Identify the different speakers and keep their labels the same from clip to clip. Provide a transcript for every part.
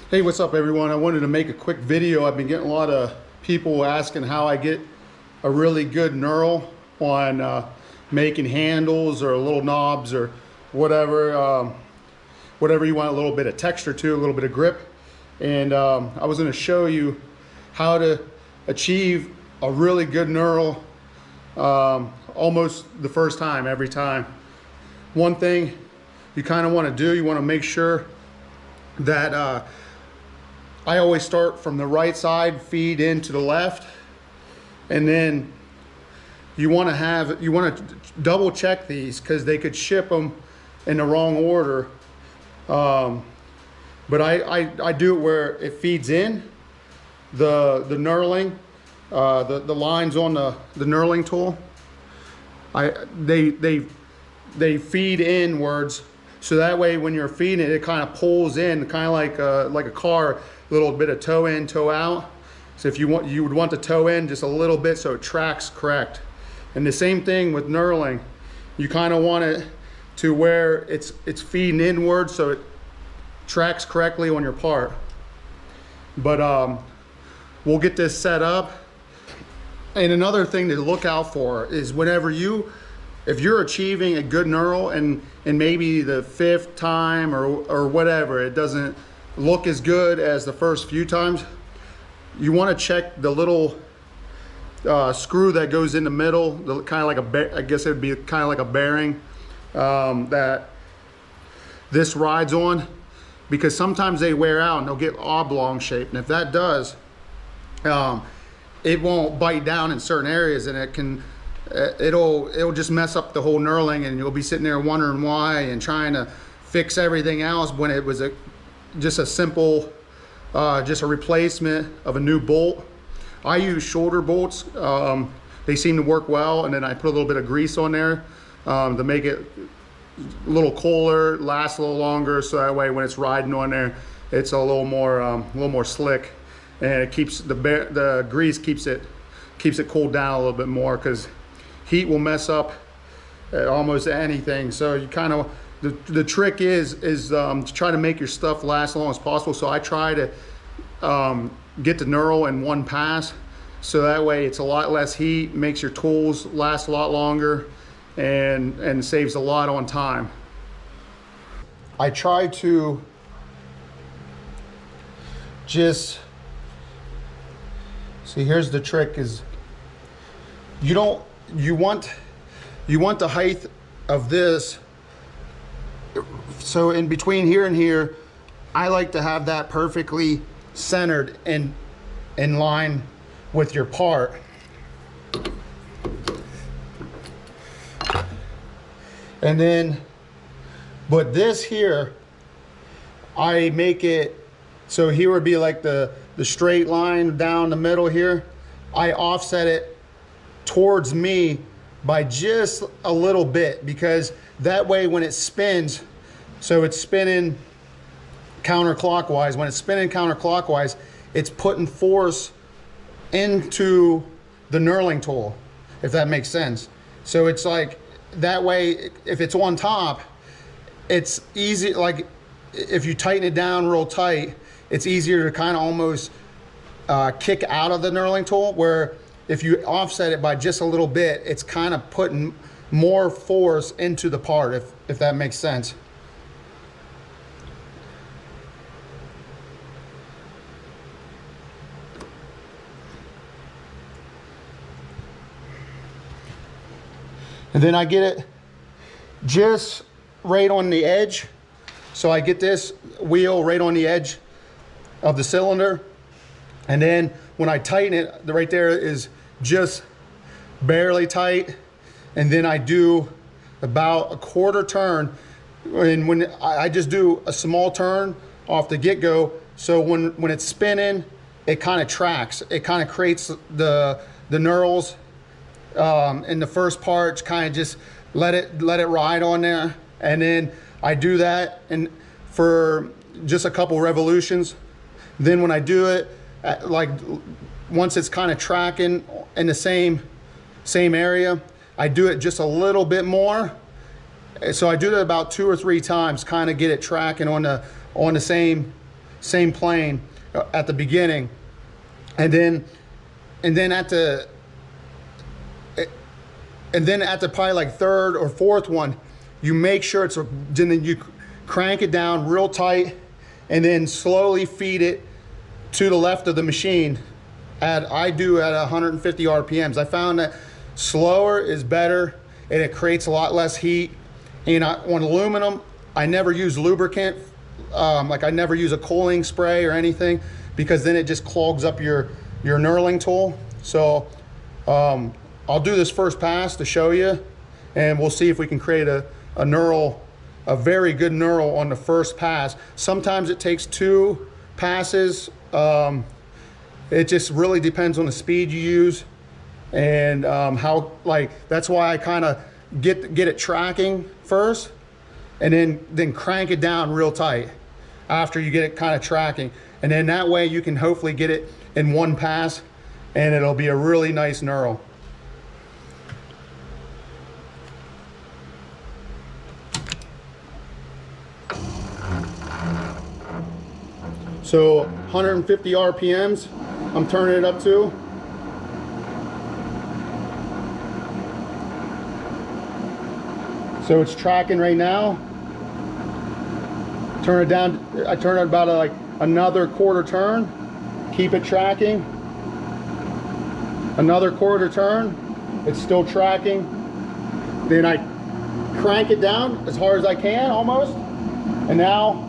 Speaker 1: Hey, what's up everyone? I wanted to make a quick video. I've been getting a lot of people asking how I get a really good knurl on making handles or little knobs or whatever, whatever you want, a little bit of texture to, a little bit of grip. And I was going to show you how to achieve a really good knurl almost the first time, every time. One thing you kind of want to do, you want to make sure that I always start from the right side, feed into the left, and then you want to double check these because they could ship them in the wrong order. But I do it where it feeds in the knurling, the lines on the knurling tool. They feed inwards, so that way when you're feeding it, it kind of pulls in, kind of like a car. A little bit of toe in, toe out. So if you would want the toe in just a little bit so it tracks correct. And the same thing with knurling. You kind of want it to where it's feeding inward so it tracks correctly on your part. But we'll get this set up. And another thing to look out for is whenever if you're achieving a good knurl and maybe the 5th time or whatever, it doesn't look as good as the first few times, you want to check the little screw that goes in the middle, kind of like I guess it would be kind of like a bearing that this rides on, because sometimes they wear out and they'll get oblong shaped, and if that does, it won't bite down in certain areas, and it'll just mess up the whole knurling, and you'll be sitting there wondering why and trying to fix everything else when it was just a simple, just a replacement of a new bolt. I use shoulder bolts. They seem to work well, and then I put a little bit of grease on there to make it a little cooler, last a little longer, so that way when it's riding on there, it's a little more slick, and it keeps the grease keeps it cooled down a little bit more, because heat will mess up almost anything. So you kind of the trick is to try to make your stuff last as long as possible. So I try to get the knurl in one pass, so that way it's a lot less heat, makes your tools last a lot longer, and saves a lot on time. I try to just see, here's the trick, is you want the height of this. So in between here and here, I like to have that perfectly centered and in line with your part. And then, but this here, I make it so here would be like the straight line down the middle here. I offset it towards me by just a little bit, because that way when it spins, so it's spinning counterclockwise, when it's spinning counterclockwise, it's putting force into the knurling tool, if that makes sense. So it's like, that way, if it's on top, it's easy, like if you tighten it down real tight, it's easier to kind of almost kick out of the knurling tool, where if you offset it by just a little bit, it's kind of putting more force into the part, if that makes sense. And then I get it just right on the edge. So I get this wheel right on the edge of the cylinder. And then when I tighten it, right there is just barely tight. And then I do about a quarter turn. And when I just do a small turn off the get-go, so when it's spinning, it kind of tracks. It kind of creates the knurls in the first part, kind of just let it ride on there. And then I do that and for just a couple revolutions. Then when I do it, like once it's kind of tracking in the same area, I do it just a little bit more. So I do that about 2 or 3 times, kind of get it tracking on the same plane at the beginning, and then at the probably like third or fourth one, you make sure it's then you crank it down real tight, and then slowly feed it to the left of the machine. I do at 150 RPMs. I found that slower is better, and it creates a lot less heat. And on aluminum, I never use lubricant. Like I never use a cooling spray or anything, because then it just clogs up your knurling tool. So I'll do this first pass to show you, and we'll see if we can create a knurl, a very good knurl on the first pass. Sometimes it takes 2 passes. It just really depends on the speed you use, and how, like, that's why I kind of get it tracking first, and then crank it down real tight after you get it kind of tracking, and then that way you can hopefully get it in one pass, and it'll be a really nice knurl. So 150 RPMs, I'm turning it up to. So it's tracking right now. Turn it down, I turn it about like another quarter turn. Keep it tracking. Another quarter turn, it's still tracking. Then I crank it down as hard as I can, almost. And now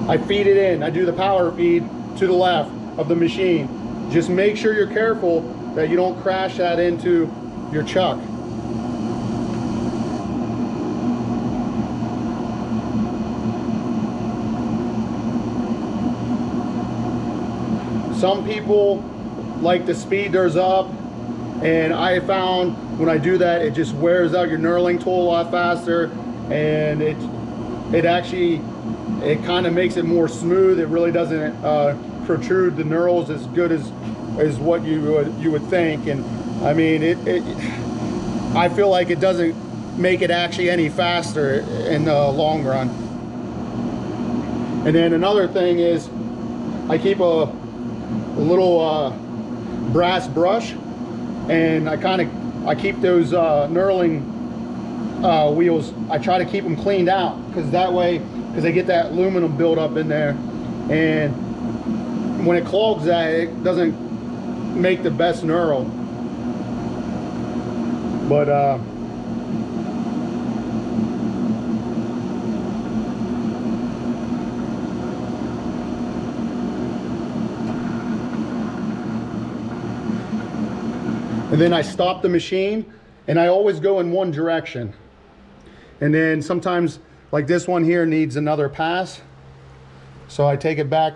Speaker 1: I feed it in. I do the power feed to the left of the machine. Just make sure you're careful that you don't crash that into your chuck. Some people like to speed theirs up, and I found when I do that, it just wears out your knurling tool a lot faster, and it actually, it kind of makes it more smooth. It really doesn't protrude the knurls as good as what you would think. And I mean, I feel like it doesn't make it actually any faster in the long run. And then another thing is, I keep a little brass brush, and I keep those knurling wheels, I try to keep them cleaned out, because that way, because they get that aluminum buildup in there, and when it clogs that, it doesn't make the best knurl. But and then I stop the machine, and I always go in one direction. And then sometimes, like this one here, needs another pass. So I take it back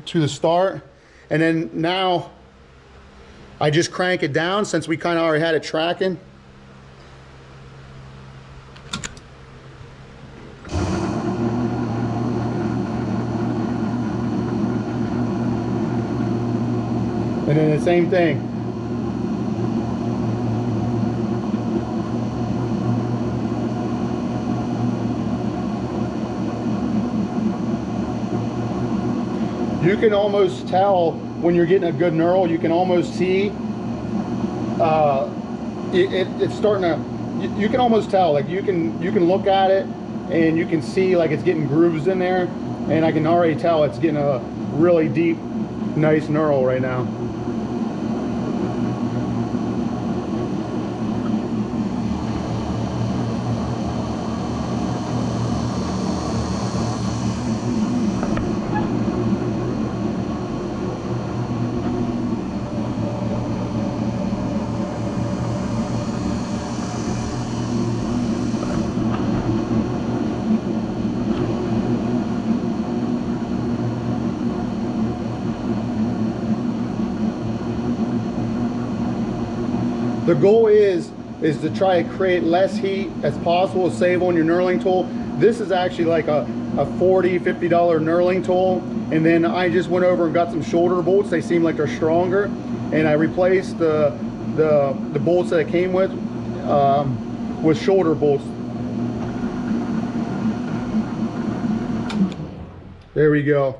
Speaker 1: to the start. And then now I just crank it down, since we kind of already had it tracking. And then the same thing. You can almost tell when you're getting a good knurl. You can almost see it's starting to, you can almost tell, like you can look at it and you can see like it's getting grooves in there, and I can already tell it's getting a really deep, nice knurl right now. The goal is to try to create less heat as possible, to save on your knurling tool. This is actually like a $40, $50 knurling tool. And then I just went over and got some shoulder bolts. They seem like they're stronger. And I replaced the bolts that it came with shoulder bolts. There we go.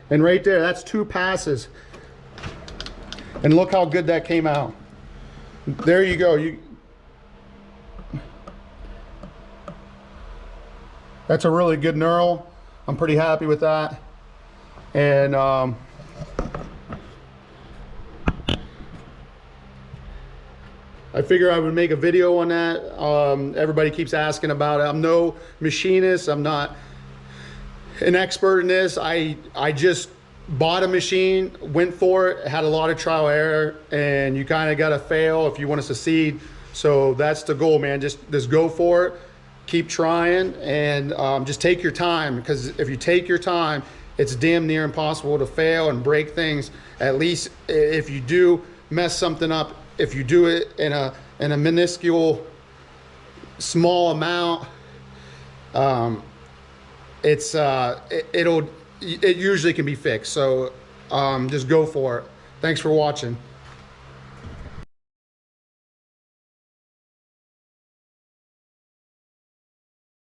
Speaker 1: And right there, that's 2 passes. And look how good that came out. There you go. That's a really good knurl. I'm pretty happy with that. And I figure I would make a video on that. Everybody keeps asking about it. I'm no machinist. I'm not an expert in this. I just bought a machine, went for it, had a lot of trial error, and you kind of got to fail if you want to succeed. So that's the goal, man. Just go for it. Keep trying, and just take your time, because if you take your time, it's damn near impossible to fail and break things. At least if you do mess something up, if you do it in a minuscule small amount, it usually can be fixed. So just go for it. Thanks for watching.